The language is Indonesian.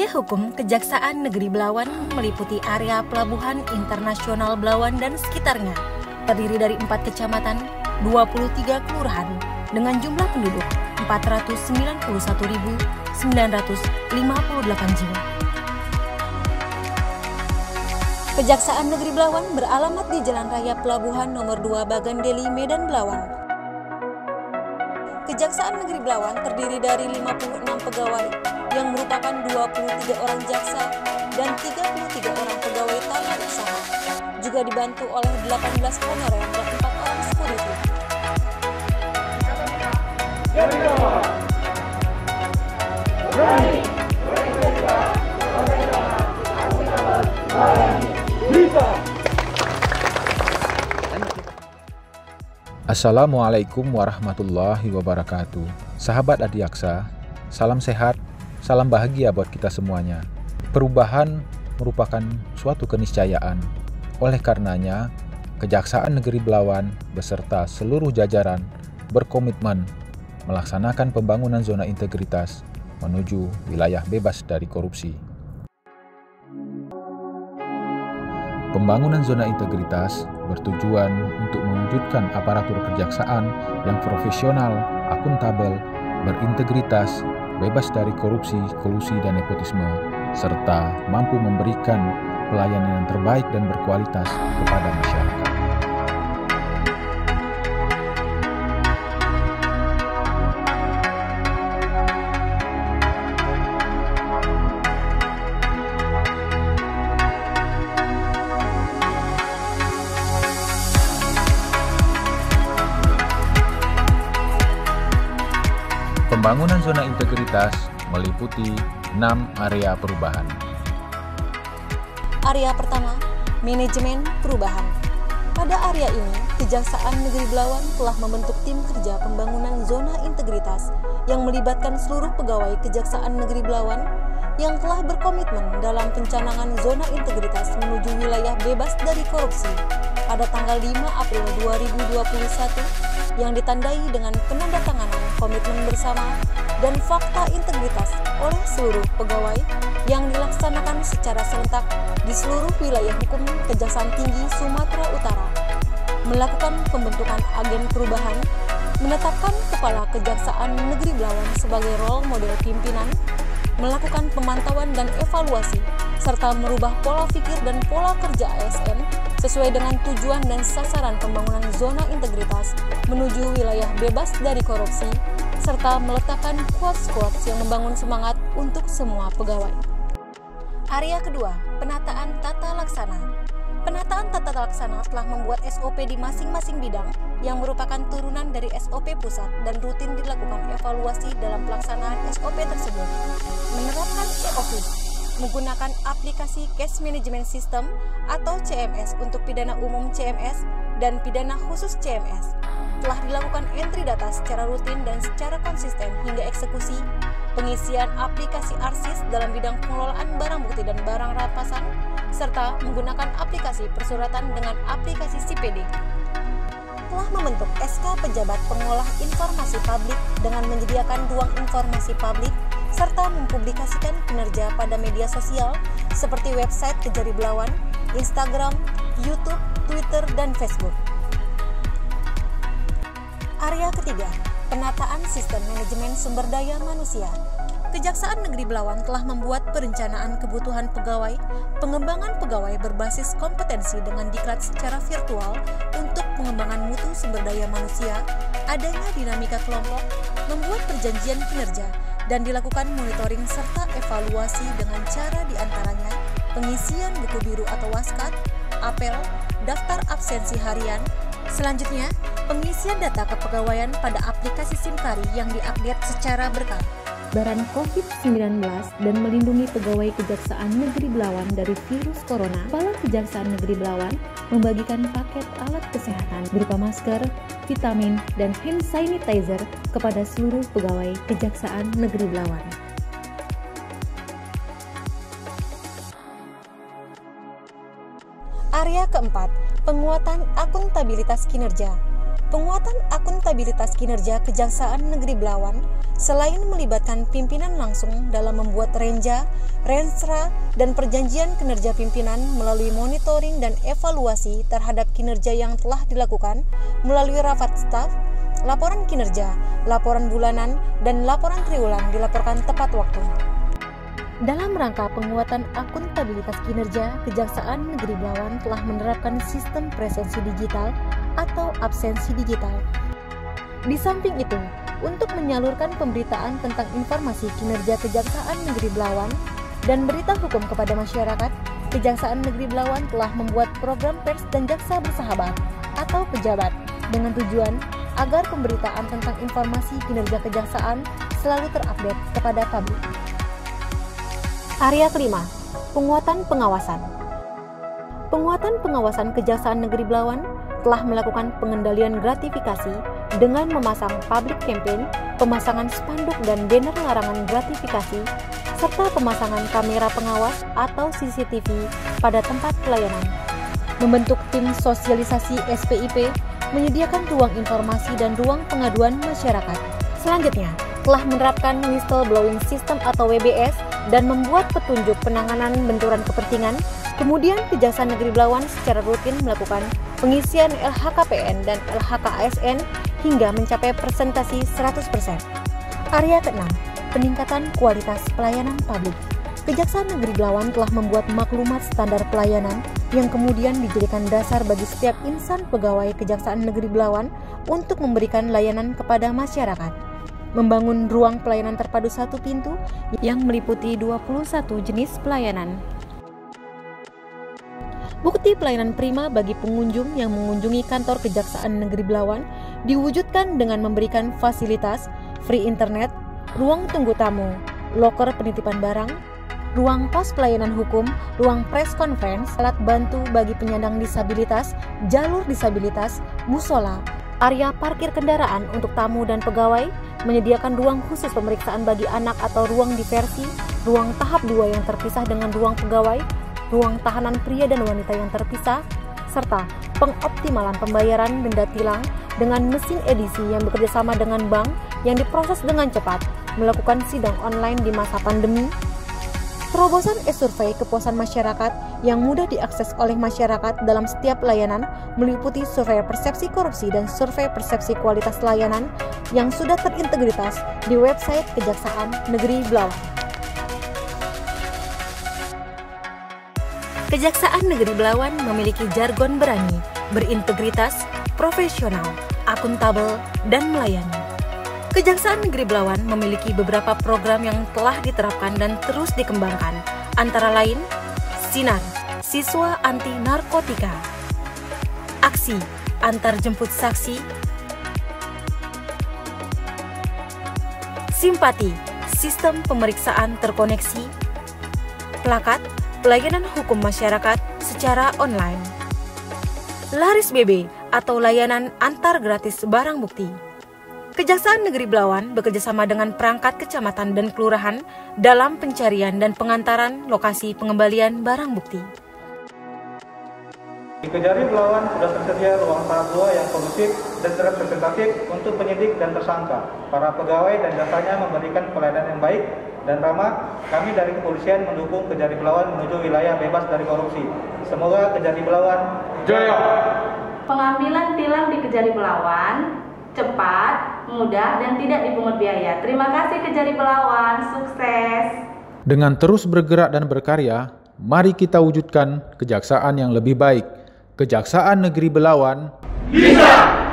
Area hukum Kejaksaan Negeri Belawan meliputi area Pelabuhan Internasional Belawan dan sekitarnya, terdiri dari 4 kecamatan, 23 kelurahan, dengan jumlah penduduk 491.958 jiwa. Kejaksaan Negeri Belawan beralamat di Jalan Raya Pelabuhan Nomor 2 Bagandeli, Medan, Belawan. Kejaksaan Negeri Belawan terdiri dari 56 pegawai yang merupakan 23 orang jaksa dan 33 orang pegawai tata usaha, juga dibantu oleh 18 honorer dan 4 orang security. Assalamualaikum warahmatullahi wabarakatuh. Sahabat Adiaksa, salam sehat, salam bahagia buat kita semuanya. Perubahan merupakan suatu keniscayaan. Oleh karenanya, Kejaksaan Negeri Belawan beserta seluruh jajaran berkomitmen melaksanakan pembangunan zona integritas menuju wilayah bebas dari korupsi. Pembangunan zona integritas bertujuan untuk mewujudkan aparatur kejaksaan yang profesional, akuntabel, berintegritas, bebas dari korupsi, kolusi, dan nepotisme, serta mampu memberikan pelayanan yang terbaik dan berkualitas kepada masyarakat. Pembangunan zona integritas meliputi 6 area perubahan. Area pertama, manajemen perubahan. Pada area ini, Kejaksaan Negeri Belawan telah membentuk tim kerja pembangunan zona integritas yang melibatkan seluruh pegawai Kejaksaan Negeri Belawan yang telah berkomitmen dalam pencanangan zona integritas menuju wilayah bebas dari korupsi pada tanggal 5 April 2021 yang ditandai dengan penandatanganan komitmen bersama dan fakta integritas oleh seluruh pegawai yang dilaksanakan secara serentak di seluruh wilayah hukum Kejaksaan Tinggi Sumatera Utara, melakukan pembentukan agen perubahan, menetapkan Kepala Kejaksaan Negeri Belawan sebagai role model pimpinan, melakukan pemantauan dan evaluasi, serta merubah pola pikir dan pola kerja ASN sesuai dengan tujuan dan sasaran pembangunan zona integritas menuju wilayah bebas dari korupsi, serta meletakkan quotes-quotes yang membangun semangat untuk semua pegawai. Area kedua, penataan tata laksana. Penataan tata laksana telah membuat SOP di masing-masing bidang yang merupakan turunan dari SOP pusat dan rutin dilakukan evaluasi dalam pelaksanaan SOP tersebut. Menerapkan e-office, menggunakan aplikasi Case Management System atau CMS untuk pidana umum CMS dan pidana khusus CMS. Telah dilakukan entry data secara rutin dan secara konsisten hingga eksekusi, pengisian aplikasi ARSIS dalam bidang pengelolaan barang bukti dan barang rampasan, serta menggunakan aplikasi persuratan dengan aplikasi CPD. Telah membentuk SK Pejabat Pengolah Informasi Publik dengan menyediakan ruang informasi publik serta mempublikasikan kinerja pada media sosial seperti website Kejari Belawan, Instagram, YouTube, Twitter, dan Facebook. Area ketiga, penataan sistem manajemen sumber daya manusia. Kejaksaan Negeri Belawan telah membuat perencanaan kebutuhan pegawai, pengembangan pegawai berbasis kompetensi dengan diklat secara virtual untuk pengembangan mutu sumber daya manusia, adanya dinamika kelompok, membuat perjanjian kinerja, dan dilakukan monitoring serta evaluasi dengan cara diantaranya pengisian buku biru atau waskat, apel, daftar absensi harian. Selanjutnya, pengisian data kepegawaian pada aplikasi SIMKARI yang diupdate secara berkala. Penyebaran COVID-19 dan melindungi pegawai Kejaksaan Negeri Belawan dari virus corona, Kepala Kejaksaan Negeri Belawan membagikan paket alat kesehatan berupa masker, vitamin, dan hand sanitizer kepada seluruh pegawai Kejaksaan Negeri Belawan. Area keempat, penguatan akuntabilitas kinerja. Penguatan akuntabilitas kinerja Kejaksaan Negeri Belawan selain melibatkan pimpinan langsung dalam membuat renja, renstra, dan perjanjian kinerja pimpinan melalui monitoring dan evaluasi terhadap kinerja yang telah dilakukan melalui rapat staf, laporan kinerja, laporan bulanan, dan laporan triwulan dilaporkan tepat waktu. Dalam rangka penguatan akuntabilitas kinerja, Kejaksaan Negeri Belawan telah menerapkan sistem presensi digital atau absensi digital. Di samping itu, untuk menyalurkan pemberitaan tentang informasi kinerja Kejaksaan Negeri Belawan dan berita hukum kepada masyarakat, Kejaksaan Negeri Belawan telah membuat program pers dan jaksa bersahabat atau pejabat dengan tujuan agar pemberitaan tentang informasi kinerja kejaksaan selalu terupdate kepada publik. Area kelima, penguatan pengawasan. Penguatan pengawasan Kejaksaan Negeri Belawan telah melakukan pengendalian gratifikasi dengan memasang public campaign, pemasangan spanduk dan banner larangan gratifikasi, serta pemasangan kamera pengawas atau CCTV pada tempat pelayanan. Membentuk tim sosialisasi SPIP, menyediakan ruang informasi dan ruang pengaduan masyarakat. Selanjutnya, telah menerapkan whistleblowing system atau WBS dan membuat petunjuk penanganan benturan kepentingan. Kemudian Kejaksaan Negeri Belawan secara rutin melakukan pengisian LHKPN dan LHKASN hingga mencapai presentasi 100%. Area ke-6, peningkatan kualitas pelayanan publik. Kejaksaan Negeri Belawan telah membuat maklumat standar pelayanan yang kemudian dijadikan dasar bagi setiap insan pegawai Kejaksaan Negeri Belawan untuk memberikan layanan kepada masyarakat. Membangun ruang pelayanan terpadu satu pintu yang meliputi 21 jenis pelayanan. Bukti pelayanan prima bagi pengunjung yang mengunjungi kantor Kejaksaan Negeri Belawan diwujudkan dengan memberikan fasilitas free internet, ruang tunggu tamu, loker penitipan barang, ruang pos pelayanan hukum, ruang press conference, alat bantu bagi penyandang disabilitas, jalur disabilitas, musola, area parkir kendaraan untuk tamu dan pegawai, menyediakan ruang khusus pemeriksaan bagi anak atau ruang diversi, ruang tahap 2 yang terpisah dengan ruang pegawai, ruang tahanan pria dan wanita yang terpisah, serta pengoptimalan pembayaran denda tilang dengan mesin edisi yang bekerjasama dengan bank yang diproses dengan cepat, melakukan sidang online di masa pandemi, terobosan e-survei kepuasan masyarakat yang mudah diakses oleh masyarakat dalam setiap layanan meliputi survei persepsi korupsi dan survei persepsi kualitas layanan yang sudah terintegritas di website Kejaksaan Negeri Belawan. Kejaksaan Negeri Belawan memiliki jargon berani, berintegritas, profesional, akuntabel, dan melayani. Kejaksaan Negeri Belawan memiliki beberapa program yang telah diterapkan dan terus dikembangkan, antara lain Sinar, Siswa Anti Narkotika, Aksi, Antar Jemput Saksi, Simpati, Sistem Pemeriksaan Terkoneksi, Plakat, Pelayanan Hukum Masyarakat secara online, Laris BB atau layanan antar gratis barang bukti. Kejaksaan Negeri Belawan bekerjasama dengan perangkat kecamatan dan kelurahan dalam pencarian dan pengantaran lokasi pengembalian barang bukti. Di Kejari Belawan sudah tersedia ruang tahap 2 yang kondusif dan representatif untuk penyidik dan tersangka. Para pegawai dan jasanya memberikan pelayanan yang baik dan ramah. Kami dari kepolisian mendukung Kejari Belawan menuju wilayah bebas dari korupsi. Semoga Kejari Belawan jaya. Pengambilan tilang di Kejari Belawan cepat, mudah, dan tidak dipungut biaya. Terima kasih Kejari Belawan, sukses. Dengan terus bergerak dan berkarya, mari kita wujudkan kejaksaan yang lebih baik. Kejaksaan Negeri Belawan bisa!